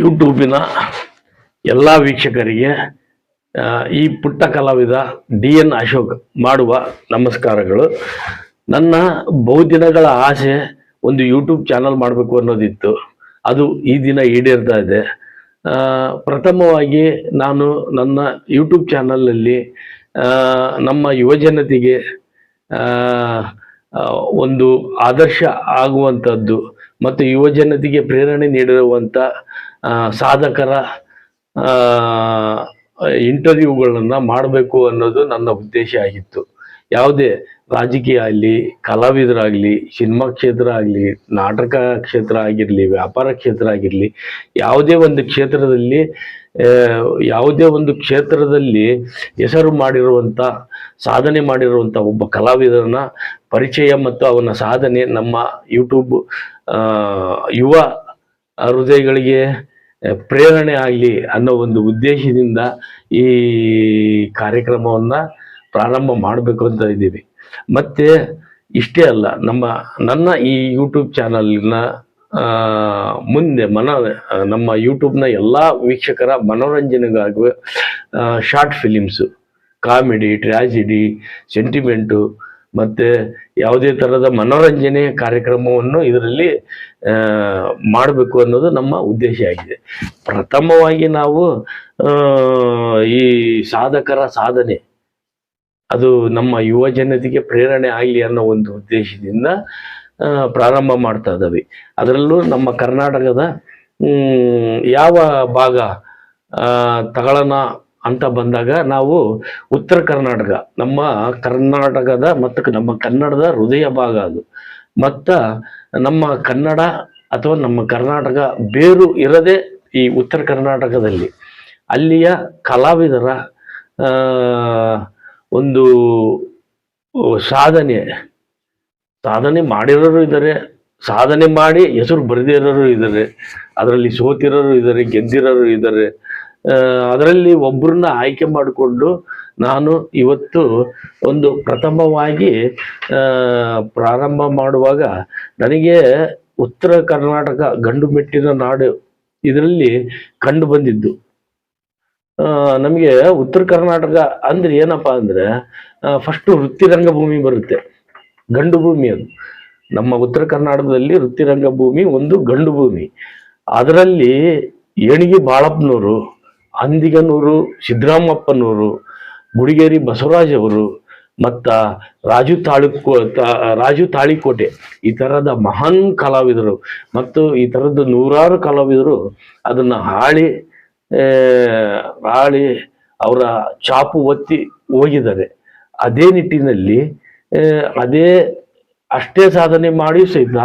ಯೂಟ್ಯೂಬಿನ ಎಲ್ಲ ವೀಕ್ಷಕರಿಗೆ ಈ ಪುಟ್ಟ ಕಲಾವಿದ DN ಅಶೋಕ್ ಮಾಡುವ ನಮಸ್ಕಾರಗಳು. ನನ್ನ ಬಹುದಿನಗಳ ಆಸೆ ಒಂದು ಯೂಟ್ಯೂಬ್ ಚಾನಲ್ ಮಾಡಬೇಕು ಅನ್ನೋದಿತ್ತು. ಅದು ಈ ದಿನ ಈಡೇರ್ತಾ ಇದೆ. ಪ್ರಥಮವಾಗಿ ನಾನು ನನ್ನ ಯೂಟ್ಯೂಬ್ ಚಾನಲಲ್ಲಿ ನಮ್ಮ ಯುವಜನತೆಗೆ ಒಂದು ಆದರ್ಶ ಆಗುವಂಥದ್ದು ಮತ್ತು ಯುವಜನತೆಗೆ ಪ್ರೇರಣೆ ನೀಡಿರುವಂಥ ಸಾಧಕರ ಇಂಟರ್ವ್ಯೂಗಳನ್ನು ಮಾಡಬೇಕು ಅನ್ನೋದು ನನ್ನ ಉದ್ದೇಶ ಆಗಿತ್ತು. ಯಾವುದೇ ರಾಜಕೀಯ ಆಗಲಿ, ಕಲಾವಿದರಾಗಲಿ, ಸಿನಿಮಾ ಕ್ಷೇತ್ರ ಆಗಲಿ, ನಾಟಕ ಕ್ಷೇತ್ರ ಆಗಿರಲಿ, ವ್ಯಾಪಾರ ಕ್ಷೇತ್ರ ಆಗಿರಲಿ, ಯಾವುದೇ ಒಂದು ಕ್ಷೇತ್ರದಲ್ಲಿ ಹೆಸರು ಮಾಡಿರುವಂಥ, ಸಾಧನೆ ಮಾಡಿರುವಂಥ ಒಬ್ಬ ಕಲಾವಿದರನ್ನ ಪರಿಚಯ ಮತ್ತು ಅವನ ಸಾಧನೆ ನಮ್ಮ ಯೂಟ್ಯೂಬ್ ಯುವ ಹೃದಯಗಳಿಗೆ ಪ್ರೇರಣೆ ಆಗಲಿ ಅನ್ನೋ ಒಂದು ಉದ್ದೇಶದಿಂದ ಈ ಕಾರ್ಯಕ್ರಮವನ್ನು ಪ್ರಾರಂಭ ಮಾಡಬೇಕು ಅಂತ ಇದ್ದೀವಿ. ಮತ್ತು ಇಷ್ಟೇ ಅಲ್ಲ, ನನ್ನ ಈ ಯೂಟ್ಯೂಬ್ ಚಾನಲ್ನ ಮುಂದೆ ನಮ್ಮ ಯೂಟ್ಯೂಬ್ನ ಎಲ್ಲ ವೀಕ್ಷಕರ ಮನೋರಂಜನೆಗಾಗಿ short films, comedy, tragedy, sentiment ಮತ್ತು ಯಾವುದೇ ಥರದ ಮನೋರಂಜನೆ ಕಾರ್ಯಕ್ರಮವನ್ನು ಇದರಲ್ಲಿ ಮಾಡಬೇಕು ಅನ್ನೋದು ನಮ್ಮ ಉದ್ದೇಶ ಆಗಿದೆ. ಪ್ರಥಮವಾಗಿ ನಾವು ಈ ಸಾಧಕರ ಸಾಧನೆ ಅದು ನಮ್ಮ ಯುವ ಜನತೆಗೆ ಪ್ರೇರಣೆ ಆಗಲಿ ಅನ್ನೋ ಒಂದು ಉದ್ದೇಶದಿಂದ ಪ್ರಾರಂಭ ಮಾಡ್ತಾ ಇದ್ದಾವೆ. ಅದರಲ್ಲೂ ನಮ್ಮ ಕರ್ನಾಟಕದ ಯಾವ ಭಾಗ ತಗೊಳ್ಳೋಣ ಅಂತ ಬಂದಾಗ ನಾವು ಉತ್ತರ ಕರ್ನಾಟಕ, ನಮ್ಮ ಕರ್ನಾಟಕದ ಮತ್ತು ನಮ್ಮ ಕನ್ನಡದ ಹೃದಯ ಭಾಗ ಅದು. ಮತ್ತು ನಮ್ಮ ಕನ್ನಡ ಅಥವಾ ನಮ್ಮ ಕರ್ನಾಟಕ ಬೇರು ಇರದೆ ಈ ಉತ್ತರ ಕರ್ನಾಟಕದಲ್ಲಿ ಅಲ್ಲಿಯ ಕಲಾವಿದರ ಒಂದು ಸಾಧನೆ ಮಾಡಿರೋರು ಇದ್ದಾರೆ, ಸಾಧನೆ ಮಾಡಿ ಹೆಸರು ಬರೆದಿರೋರು ಇದ್ದಾರೆ, ಅದರಲ್ಲಿ ಸೋತಿರೋರು ಇದ್ದಾರೆ, ಗೆದ್ದಿರೋರು ಇದ್ದಾರೆ. ಅದರಲ್ಲಿ ಒಬ್ಬರನ್ನ ಆಯ್ಕೆ ಮಾಡಿಕೊಂಡು ನಾನು ಇವತ್ತು ಒಂದು ಪ್ರಥಮವಾಗಿ ಪ್ರಾರಂಭ ಮಾಡುವಾಗ ನನಗೆ ಉತ್ತರ ಕರ್ನಾಟಕ ಗಂಡು ಮೆಟ್ಟಿನ ನಾಡು ಇದರಲ್ಲಿ ಕಂಡು ಬಂದಿದ್ದು. ನಮಗೆ ಉತ್ತರ ಕರ್ನಾಟಕ ಅಂದ್ರೆ ಏನಪ್ಪಾ ಅಂದ್ರೆ ಫಸ್ಟು ವೃತ್ತಿ ರಂಗಭೂಮಿ ಬರುತ್ತೆ, ಗಂಡು ಭೂಮಿ ಅದು. ನಮ್ಮ ಉತ್ತರ ಕರ್ನಾಟಕದಲ್ಲಿ ವೃತ್ತಿ ರಂಗಭೂಮಿ ಒಂದು ಗಂಡು ಭೂಮಿ. ಅದರಲ್ಲಿ ಏಣಿಗೆ ಬಾಳಪ್ಪನವರು, ಅಂದಿಗನೂರು ಸಿದ್ದರಾಮಪ್ಪನವರು, ಗುಡಿಗೇರಿ ಬಸವರಾಜ್ ಅವರು ಮತ್ತು ರಾಜು ತಾಳಿಕೋಟೆ ಈ ಥರದ ಮಹಾನ್ ಕಲಾವಿದರು ಮತ್ತು ಈ ಥರದ್ದು ನೂರಾರು ಕಲಾವಿದರು ಅದನ್ನು ಹಾಳಿ ಅವರ ಚಾಪು ಒತ್ತಿ ಹೋಗಿದ್ದಾರೆ. ಅದೇ ನಿಟ್ಟಿನಲ್ಲಿ ಅಷ್ಟೇ ಸಾಧನೆ ಮಾಡಿ ಸಹಿತ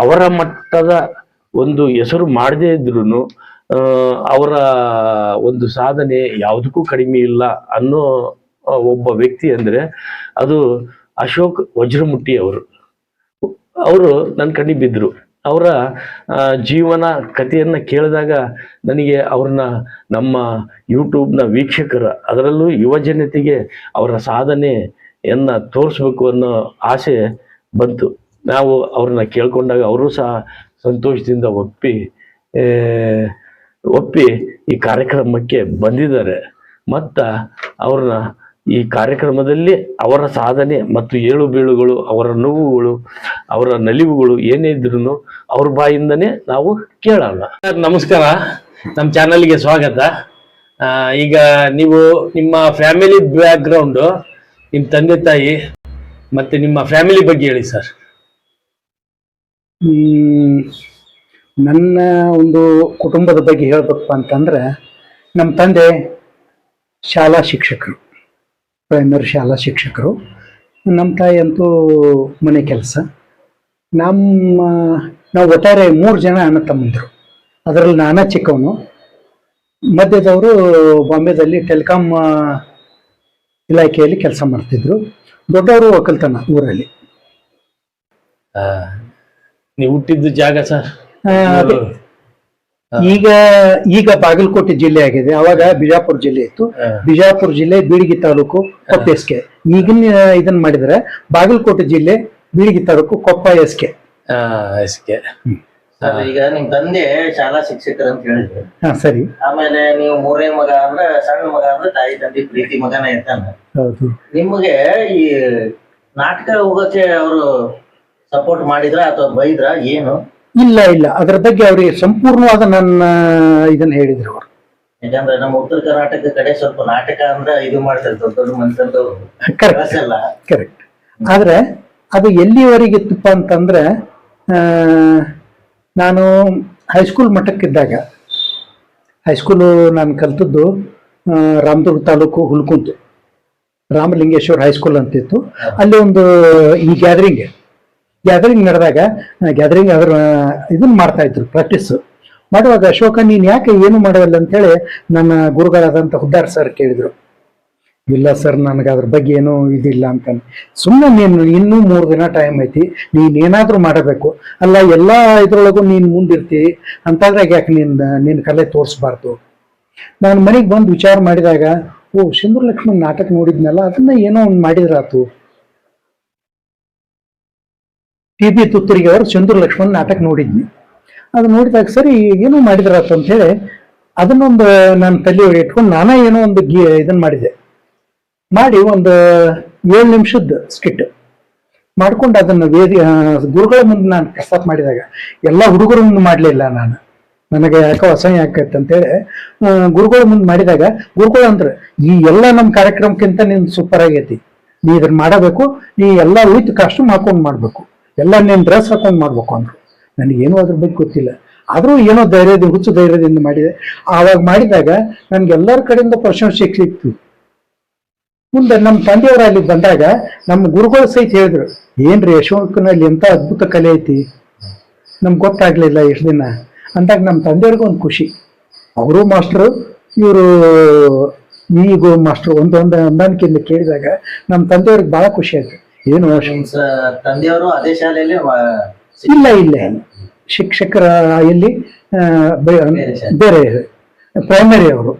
ಅವರ ಮಟ್ಟದ ಒಂದು ಹೆಸರು ಮಾಡದೇ ಇದ್ರೂ ಅವರ ಒಂದು ಸಾಧನೆ ಯಾವುದಕ್ಕೂ ಕಡಿಮೆ ಇಲ್ಲ ಅನ್ನೋ ಒಬ್ಬ ವ್ಯಕ್ತಿ ಅಂದರೆ ಅದು ಅಶೋಕ್ ವಜ್ರಮುಟ್ಟಿ ಅವರು ನನ್ನ ಕಣ್ಣಿಗೆ ಬಿದ್ದರು. ಅವರ ಜೀವನ ಕಥೆಯನ್ನು ಕೇಳಿದಾಗ ನನಗೆ ಅವ್ರನ್ನ ನಮ್ಮ ಯೂಟ್ಯೂಬ್ನ ವೀಕ್ಷಕರ, ಅದರಲ್ಲೂ ಯುವ ಜನತೆಗೆ ಅವರ ಸಾಧನೆಯನ್ನು ತೋರಿಸ್ಬೇಕು ಅನ್ನೋ ಆಸೆ ಬಂತು. ನಾವು ಅವ್ರನ್ನ ಕೇಳ್ಕೊಂಡಾಗ ಅವರು ಸಹ ಸಂತೋಷದಿಂದ ಒಪ್ಪಿ ಈ ಕಾರ್ಯಕ್ರಮಕ್ಕೆ ಬಂದಿದ್ದಾರೆ. ಮತ್ತು ಅವ್ರನ್ನ ಈ ಕಾರ್ಯಕ್ರಮದಲ್ಲಿ ಅವರ ಸಾಧನೆ ಮತ್ತು ಏಳು ಬೀಳುಗಳು, ಅವರ ನೋವುಗಳು, ಅವರ ನಲಿವುಗಳು ಏನೇ ಇದ್ರೂ ಅವ್ರ ಬಾಯಿಂದನೇ ನಾವು ಕೇಳೋಣ. ನಮಸ್ಕಾರ, ನಮ್ಮ ಚಾನಲ್ಗೆ ಸ್ವಾಗತ. ಈಗ ನೀವು ನಿಮ್ಮ ಫ್ಯಾಮಿಲಿ ಬ್ಯಾಕ್ಗ್ರೌಂಡು, ನಿಮ್ಮ ತಂದೆ ತಾಯಿ ಮತ್ತು ನಿಮ್ಮ ಫ್ಯಾಮಿಲಿ ಬಗ್ಗೆ ಹೇಳಿ ಸರ್. ನನ್ನ ಒಂದು ಕುಟುಂಬದ ಬಗ್ಗೆ ಹೇಳ್ಬೇಕಪ್ಪ ಅಂತಂದ್ರೆ, ನಮ್ಮ ತಂದೆ ಶಾಲಾ ಶಿಕ್ಷಕರು, ಪ್ರೈಮರಿ ಶಾಲಾ ಶಿಕ್ಷಕರು. ನಮ್ಮ ತಾಯಿ ಅಂತೂ ಮನೆ ಕೆಲಸ. ನಾವು ಒಟ್ಟಾರೆ 3 ಜನ ಅಣ್ಣ ತಮ್ಮಂದರು. ಅದರಲ್ಲಿ ನಾನೇ ಚಿಕ್ಕವನು. ಮಧ್ಯದವರು ಬಾಂಬೆದಲ್ಲಿ ಟೆಲಿಕಾಂ ಇಲಾಖೆಯಲ್ಲಿ ಕೆಲಸ ಮಾಡ್ತಿದ್ರು. ದೊಡ್ಡವರು ಒಕ್ಕಲ್ತನ ಊರಲ್ಲಿ. ನೀವು ಹುಟ್ಟಿದ್ದು ಜಾಗ ಸರ್? ಈಗ ಬಾಗಲಕೋಟೆ ಜಿಲ್ಲೆ ಆಗಿದೆ. ಅವಾಗ ಬಿಜಾಪುರ ಜಿಲ್ಲೆ ಇತ್ತು. ಬಿಜಾಪುರ ಜಿಲ್ಲೆ ಬೀಳಗಿ ತಾಲೂಕು ಕೊಪ್ಪ ಎಸ್ಕೆ. ಈಗಿನ ಇದನ್ನ ಮಾಡಿದ್ರೆ ಬಾಗಲಕೋಟೆ ಜಿಲ್ಲೆ ಬೀಳಗಿ ತಾಲೂಕು ಕೊಪ್ಪ ಎಸ್ಕೆ. ಸರ್ ಈಗ ನಿಮ್ ತಂದೆ ಶಾಲಾ ಶಿಕ್ಷಕರು ಅಂತ ಹೇಳಿದ್ರು, ಹಾ ಸರಿ. ಆಮೇಲೆ ನೀವು ಮೂರನೇ ಮಗ ಅಂದ್ರೆ ಸಣ್ಣ ಮಗ ಅಂದ್ರೆ ತಾಯಿ ತಂದೆ ಪ್ರೀತಿ ಮಗನ ಇರ್ತಾನ. ಹೌದು. ನಿಮ್ಗೆ ಈ ನಾಟಕ ಹೋಗಕ್ಕೆ ಅವರು ಸಪೋರ್ಟ್ ಮಾಡಿದ್ರ ಅಥವಾ ಬೈದ್ರ ಏನು? ಇಲ್ಲ ಇಲ್ಲ, ಅದರ ಬಗ್ಗೆ ಅವರಿಗೆ ಸಂಪೂರ್ಣವಾದ ನನ್ನ ಇದನ್ನ ಹೇಳಿದ್ರು ಅವರು. ಯಾಕಂದ್ರೆ ನಮ್ಮ ಉತ್ತರ ಕರ್ನಾಟಕ ಕಡೆ ಸ್ವಲ್ಪ ನಾಟಕ ಅಂದ್ರೆ ಇದು ಮಾಡ್ತಾರೆ, ದೊಡ್ಡ ದೊಡ್ಡ ಮನ್ಸಂದವ್ರು ಎಲ್ಲ. ಕರೆಕ್ಟ್. ಆದ್ರೆ ಅದು ಎಲ್ಲಿವರೆಗೆ ಇತ್ತಪ್ಪ ಅಂತಂದ್ರೆ, ನಾನು ಹೈಸ್ಕೂಲ್ ಮಟ್ಟಕ್ಕಿದ್ದಾಗ, ಹೈಸ್ಕೂಲು ನಾನು ಕಲ್ತದ್ದು ರಾಮದುರ್ಗ ತಾಲೂಕು ಹುಲ್ಕುಂತು ರಾಮಲಿಂಗೇಶ್ವರ ಹೈಸ್ಕೂಲ್ ಅಂತಿತ್ತು. ಅಲ್ಲಿ ಒಂದು ಈ ಗ್ಯಾದರಿಂಗ್ ನಡೆದಾಗ ಅದರ ಇದನ್ನ ಮಾಡ್ತಾ ಇದ್ರು, ಪ್ರಾಕ್ಟೀಸ್ ಮಾಡುವಾಗ ಅಶೋಕ ನೀನು ಯಾಕೆ ಏನು ಮಾಡವಲ್ಲ ಅಂತೇಳಿ ನನ್ನ ಗುರುಗಳಾದಂಥ ಹುದ್ದಾರ್ ಸರ್ ಕೇಳಿದ್ರು. ಇಲ್ಲ ಸರ್, ನನಗೆ ಅದ್ರ ಬಗ್ಗೆ ಏನೂ ಇದಿಲ್ಲ ಅಂತ. ಸುಮ್ಮನೆ ನೀನು ಇನ್ನೂ 3 ದಿನ ಟೈಮ್ ಐತಿ, ನೀನೇನಾದ್ರೂ ಮಾಡಬೇಕು ಅಲ್ಲ, ಎಲ್ಲ ಇದ್ರೊಳಗೂ ನೀನು ಮುಂದಿರ್ತೀವಿ ಅಂತಾದ್ರಾಗ ಯಾಕೆ ನಿನ್ನ ಕಲೆ ತೋರಿಸ್ಬಾರ್ದು. ನಾನು ಮನೆಗೆ ಬಂದು ವಿಚಾರ ಮಾಡಿದಾಗ, ಓ ಸಿಂಧೂರ ಲಕ್ಷ್ಮಣ್ ನಾಟಕ ನೋಡಿದ್ನಲ್ಲ, ಅದನ್ನ ಏನೋ ಒಂದು ಮಾಡಿದ್ರಾತು. PB ತುತ್ತೂರಿಗೆ ಅವರು ಸಿಂಧೂರ ಲಕ್ಷ್ಮಣ್ ನಾಟಕ ನೋಡಿದ್ನಿ. ಅದು ನೋಡಿದಾಗ ಸರಿ ಏನೋ ಮಾಡಿದ್ರಾತು ಅಂತ ಹೇಳಿ ಅದನ್ನೊಂದು ನಾನು ತಲೆ ಇಟ್ಕೊಂಡು ನಾನೇ ಏನೋ ಒಂದು ಇದನ್ನ ಮಾಡಿದೆ. ಮಾಡಿ ಒಂದು 7 ನಿಮಿಷದ ಸ್ಕಿಟ್ ಮಾಡ್ಕೊಂಡು ಅದನ್ನು ಗುರುಗಳ ಮುಂದೆ ನಾನು ಪ್ರಸ್ತಾಪ ಮಾಡಿದಾಗ, ಎಲ್ಲ ಹುಡುಗರ ಮುಂದೆ ಮಾಡಲಿಲ್ಲ ನಾನು, ನನಗೆ ಯಾಕೋ ಅಸಹ್ಯ ಆಕೈತೆ ಅಂತೇಳಿ ಗುರುಗಳ ಮುಂದೆ ಮಾಡಿದಾಗ ಗುರುಗಳು ಅಂದ್ರೆ, ಈ ಎಲ್ಲ ನಮ್ಮ ಕಾರ್ಯಕ್ರಮಕ್ಕಿಂತ ನೀನು ಸೂಪರ್ ಆಗೈತಿ, ನೀ ಇದನ್ನ ಮಾಡಬೇಕು, ನೀ ಎಲ್ಲ ವಿತ್ ಕಾಸ್ಟ್ಯೂಮ್ ಹಾಕೊಂಡು ಮಾಡ್ಬೇಕು, ಎಲ್ಲ ನೀನು ಡ್ರೆಸ್ ಹಾಕೊಂಡು ಮಾಡ್ಬೇಕು ಅಂದ್ರು. ನನಗೇನು ಅದ್ರ ಬಗ್ಗೆ ಗೊತ್ತಿಲ್ಲ, ಆದರೂ ಏನೋ ಹುಚ್ಚು ಧೈರ್ಯದಿಂದ ಮಾಡಿದೆ. ಆವಾಗ ಮಾಡಿದಾಗ ನನ್ಗೆ ಎಲ್ಲರ ಕಡೆಯಿಂದ ಪ್ರಶಂಸೆ ಸಿಕ್ತು. ಮುಂದೆ ನಮ್ಮ ತಂದೆಯವರು ಅಲ್ಲಿ ಬಂದಾಗ ನಮ್ಮ ಗುರುಗಳು ಸಹಿತ ಹೇಳಿದ್ರು, ಏನ್ರಿ ಅಶೋಕನಲ್ಲಿ ಎಂತ ಅದ್ಭುತ ಕಲೆ ಐತಿ, ನಮ್ಗೆ ಗೊತ್ತಾಗ್ಲಿಲ್ಲ ಎಷ್ಟು ದಿನ ಅಂದಾಗ ನಮ್ಮ ತಂದೆಯವ್ರಿಗೂ ಒಂದು ಖುಷಿ. ಅವರು ಮಾಸ್ಟ್ರು, ಇವರು ಈಗೂ ಮಾಸ್ಟ್ರು, ಒಂದೊಂದು ಹೊಂದಾಣಿಕೆಯಿಂದ ಕೇಳಿದಾಗ ನಮ್ಮ ತಂದೆಯವ್ರಿಗೆ ಬಹಳ ಖುಷಿ ಆಯ್ತು. ಏನು ತಂದೆಯವರು ಅದೇ ಶಾಲೆಯಲ್ಲಿ ಇಲ್ಲ ಇಲ್ಲ ಶಿಕ್ಷಕರ ಎಲ್ಲಿ ಬೇರೆ ಪ್ರೈಮರಿ ಅವರು.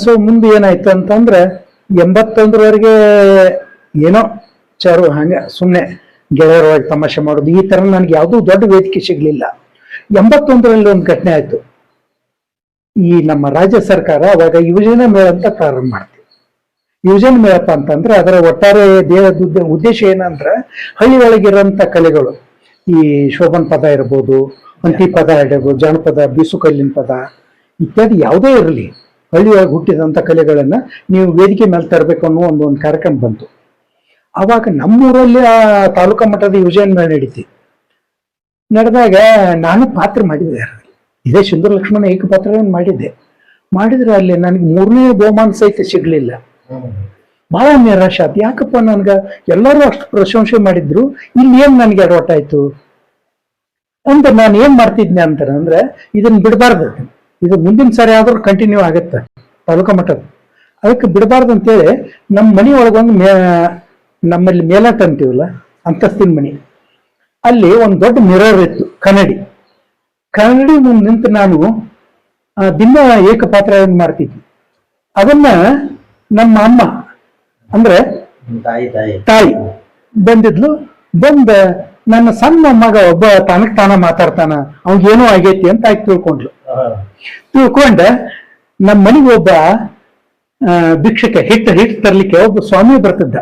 ಸೊ ಮುಂದೆ ಏನಾಯ್ತು ಅಂತಂದ್ರೆ 81ರವರೆಗೆ ಏನೋ ಚಾರು ಹಂಗೆ ಸುಮ್ಮನೆ ಗೆಳೆಯರೊಳಗೆ ತಮಾಷೆ ಮಾಡೋದು, ಈ ತರ ನನಗೆ ಯಾವುದೂ ದೊಡ್ಡ ವೇದಿಕೆ ಸಿಗ್ಲಿಲ್ಲ. 81ರಲ್ಲಿ ಒಂದು ಘಟನೆ ಆಯ್ತು. ಈ ನಮ್ಮ ರಾಜ್ಯ ಸರ್ಕಾರ ಅವಾಗ ಯುವಜನ ಮೇಳ ಅಂತ ಪ್ರಾರಂಭ ಮಾಡ್ತೀವಿ. ಯುವಜನ ಮೇಳಪ್ಪ ಅಂತಂದ್ರೆ ಅದರ ಒಟ್ಟಾರೆ ಉದ್ದೇಶ ಏನಂದ್ರೆ, ಹಳ್ಳಿ ಒಳಗಿರೋಂಥ ಕಲೆಗಳು, ಈ ಶೋಭನ್ ಪದ ಇರ್ಬೋದು, ಅಂತಿ ಪದ ಇರ್ಬೋದು, ಜಾನಪದ, ಬೀಸುಕಲ್ಲಿನ ಪದ ಇತ್ಯಾದಿ ಯಾವುದೇ ಇರಲಿ, ಹಳ್ಳಿಯೊಳಗೆ ಹುಟ್ಟಿದಂಥ ಕಲೆಗಳನ್ನ ನೀವು ವೇದಿಕೆ ಮೇಲೆ ತರಬೇಕು ಅನ್ನೋ ಒಂದು ಕಾರ್ಯಕ್ರಮ ಬಂತು. ಅವಾಗ ನಮ್ಮೂರಲ್ಲಿ ಆ ತಾಲೂಕಾ ಮಟ್ಟದ ಯುವಜನ ಮೇಳ ನಡೀತಿ. ನಡೆದಾಗ ನಾನು ಪಾತ್ರ ಮಾಡಿದ್ದೆ, ಇದೇ ಸಿಂಧೂರ ಲಕ್ಷ್ಮಣ ಏಕಪಾತ್ರವನ್ನು ಮಾಡಿದ್ರೆ ಅಲ್ಲಿ ನನಗೆ 3ನೇ ಬಹುಮಾನ ಸಹಿತ ಸಿಗ್ಲಿಲ್ಲ. ಬಹಳ ನಿರಾಶೆ ಆಯ್ತು. ಯಾಕಪ್ಪ, ನನ್ಗ ಎಲ್ಲರೂ ಅಷ್ಟು ಪ್ರಶಂಸೆ ಮಾಡಿದ್ರು, ಇಲ್ಲಿ ಏನ್ ನನಗೆ ಅಡವಟ್ಟಾಯ್ತು ಅಂತ ನಾನು ಏನ್ ಮಾಡ್ತಿದ್ನೆ ಅಂತಾರೆ ಅಂದ್ರೆ, ಇದನ್ನ ಬಿಡಬಾರ್ದು, ಇದು ಮುಂದಿನ ಸಾರಿ ಆದ್ರೂ ಕಂಟಿನ್ಯೂ ಆಗತ್ತೆ ತಾಲೂಕಾ ಮಟ್ಟದ, ಅದಕ್ಕೆ ಬಿಡಬಾರ್ದು ಅಂತೇಳಿ ನಮ್ಮ ಮನೆ ಒಳಗೊಂದು ನಮ್ಮಲ್ಲಿ ಮೇಲಾಟ ಅಂತೀವಲ್ಲ, ಅಂತಸ್ತಿನ ಮನೆ, ಅಲ್ಲಿ ಒಂದು ದೊಡ್ಡ ಮಿರರ್ ಇತ್ತು, ಕನ್ನಡಿ ಮುಂದೆ ನಿಂತು ನಾನು ದಿನ ಏಕಪಾತ್ರ ಮಾಡ್ತಿದ್ವಿ. ಅದನ್ನ ನಮ್ಮ ಅಮ್ಮ ಅಂದ್ರೆ ತಾಯಿ ಬಂದಿದ್ಲು. ನನ್ನ ಸಣ್ಣ ಮಗ ಒಬ್ಬ ತಾನಕ್ ತಾನ ಮಾತಾಡ್ತಾನ, ಅವನಿಗೇನೋ ಆಗೈತಿ ಅಂತ ಆಯ್ತು ತಿಳ್ಕೊಂಡೆ. ನಮ್ಮ ಮನೆಗೆ ಒಬ್ಬ ಭಿಕ್ಷಕ ಹಿಟ್ಟು ತರ್ಲಿಕ್ಕೆ ಒಬ್ಬ ಸ್ವಾಮಿ ಬರ್ತಿದ್ದ,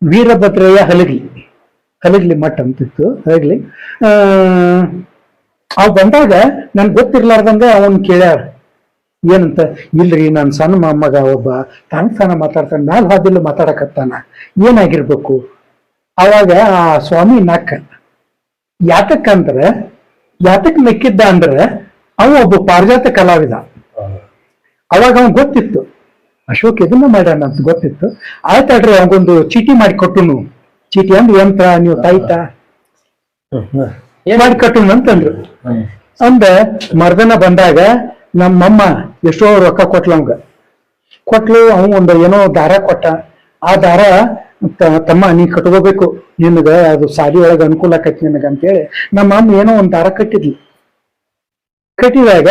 ವೀರಭದ್ರಯ್ಯ ಹಲಗ್ಲಿ ಮಠ ಅಂತಿತ್ತು ಹಲಗ್ಲಿ. ಅವ್ ಬಂದಾಗ ನನ್ಗೆ ಗೊತ್ತಿರ್ಲಾರ್ದಂಗ ಅವನ್ ಕೇಳ್ಯಾರ, ಏನಂತ, ಇಲ್ರಿ ನನ್ನ ಸಣ್ಣ ಮೊಮ್ಮಗ ಒಬ್ಬ ತಾನ ಮಾತಾಡ್ತಾನೆ, ನಾಲ್ ಹಾದಿಲ್ಲ ಮಾತಾಡಕತ್ತಾನ, ಏನಾಗಿರ್ಬೇಕು. ಅವಾಗ ಆ ಸ್ವಾಮಿ ಯಾತಕ್ ಮೆಕ್ಕಿದ್ದ ಅಂದ್ರೆ ಅವ ಒಬ್ಬ ಪಾರಿಜಾತ ಕಲಾವಿದ. ಅವಾಗ ಅವನ್ ಗೊತ್ತಿತ್ತು ಅಶೋಕ್ ಇದನ್ನ ಮಾಡ್ಯಾನ ಅಂತ ಗೊತ್ತಿತ್ತು. ಆಯ್ತಾಡ್ರಿ, ಅವಗೊಂದು ಚೀಟಿ ಮಾಡಿ ಕೊಟ್ಟುನು, ಚೀಟಿ ಅಂದ್ರೆ ಎಂತ ನೀವು ತಾಯ್ತಾ ಮಾಡಿ ಕಟ್ಟುನು ಅಂತಂದ್ರು. ಅಂದ ಮರ್ದನ ಬಂದಾಗ ನಮ್ಮಮ್ಮ ಎಷ್ಟೋ ರೊಕ್ಕ ಕೊಟ್ಲು. ಅವ ಒಂದು ಏನೋ ದಾರ ಕೊಟ್ಟ. ಆ ದಾರ ತಮ್ಮ ನೀ ಕಟ್ಕೋಬೇಕು, ನಿನಗ ಅದು ಸಾಲಿ ಒಳಗೆ ಅನುಕೂಲ ಆಕೈತಿ ನಿನಗ ಅಂತೇಳಿ ನಮ್ಮ ಅಮ್ಮ ಏನೋ ಒಂದು ದಾರ ಕಟ್ಟಿದಾಗ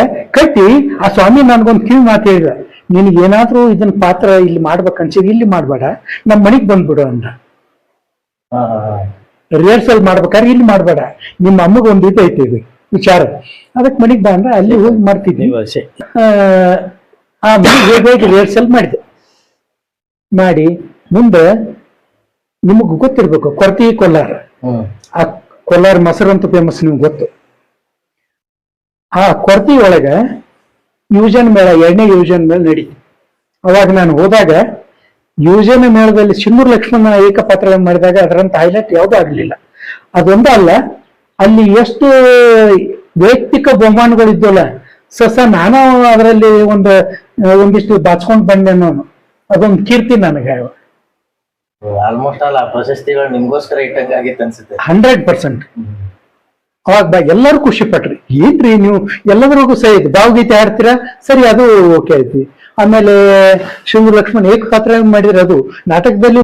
ಆ ಸ್ವಾಮಿ ನನ್ಗೊಂದು ಕಿವಿ ಮಾತು ಹೇಳಿದ, ನಿನಗೇನಾದ್ರೂ ಇದನ್ನ ಪಾತ್ರ ಇಲ್ಲಿ ಮಾಡ್ಬೇಕನ್ಸಿದ್ ಇಲ್ಲಿ ಮಾಡ್ಬೇಡ, ನಮ್ಮ ಮನೆಗ್ ಬಂದ್ಬಿಡು ಅಂದ. ರಿಹರ್ಸಲ್ ಮಾಡ್ಬೇಕಾದ್ರೆ ಇಲ್ಲಿ ಮಾಡಬೇಡ, ನಿಮ್ಮ ಅಮ್ಮಗೆ ಒಂದು ಇದು ಐತಿ ಇದು ವಿಚಾರ, ಅದಕ್ಕೆ ಮನೆಗೆ ಬಾ ಅಂದ್ರೆ ಅಲ್ಲಿ ಹೋಗಿ ಮಾಡ್ತಿದ್ವಿ. ಆ ಮನೆಗೆ ಹೋಗಿ ರಿಹರ್ಸಲ್ ಮಾಡಿದೆ. ಮಾಡಿ ಮುಂದೆ ನಿಮಗೆ ಗೊತ್ತಿರ್ಬೇಕು ಕೊರತಿ ಕೊಲ್ಲಾರ, ಆ ಕೊಲ್ಲಾರ ಮೊಸರು ಅಂತ ಫೇಮಸ್, ನಿಮ್ಗೆ ಗೊತ್ತು. ಆ ಕೊರತಿ ಒಳಗ ಯುವಜನ ಮೇಳ, 2ನೇ ಯುವಜನ ಮೇಳ ನಡೀತು. ಅವಾಗ ನಾನು ಹೋದಾಗ ಯುವಜನ ಮೇಳದಲ್ಲಿ ಸಿನ್ನೂರು ಲಕ್ಷ್ಮಣ ಏಕಪಾತ್ರ ಮಾಡಿದಾಗ ಅದರಂತ ಹೈಲೈಟ್ ಯಾವುದೂ ಆಗಲಿಲ್ಲ. ಅದೊಂದು ಅಲ್ಲ, ಅಲ್ಲಿ ಎಷ್ಟು ವೈಯಕ್ತಿಕ ಬಹುಮಾನಗಳಿದ್ದಲ್ಲ ನಾನು ಅದರಲ್ಲಿ ಒಂದಿಷ್ಟು ಬಾಚ್ಕೊಂಡು ಬಂದೆ. ನಾನು ಅದೊಂದು ಕೀರ್ತಿ ನನಗೆ. ಆಲ್ಮೋಸ್ಟ್ ಅಲ್ಲ ಪ್ರಶಸ್ತಿಗಳು ನಿಮ್ಗೋಸ್ಕರ ಇಟ್ಟಂಗೆ ಆಗಿತ್ತು ಅನ್ಸುತ್ತೆ. 100%. ಅವಾಗ ಎಲ್ಲರೂ ಖುಷಿ ಪಟ್ರಿ. ಏನ್ರಿ ನೀವು ಎಲ್ಲದ್ರಿಗೂ ಸಹ ಇದು ಭಾವಗೀತೆ ಹಾಡ್ತೀರಾ, ಸರಿ ಅದು ಓಕೆ ಐತಿ. ಆಮೇಲೆ ಸಿನ್ನೂರು ಲಕ್ಷ್ಮಣ ಏಕಪಾತ್ರ ಮಾಡಿದ್ರೆ ಅದು ನಾಟಕದಲ್ಲಿ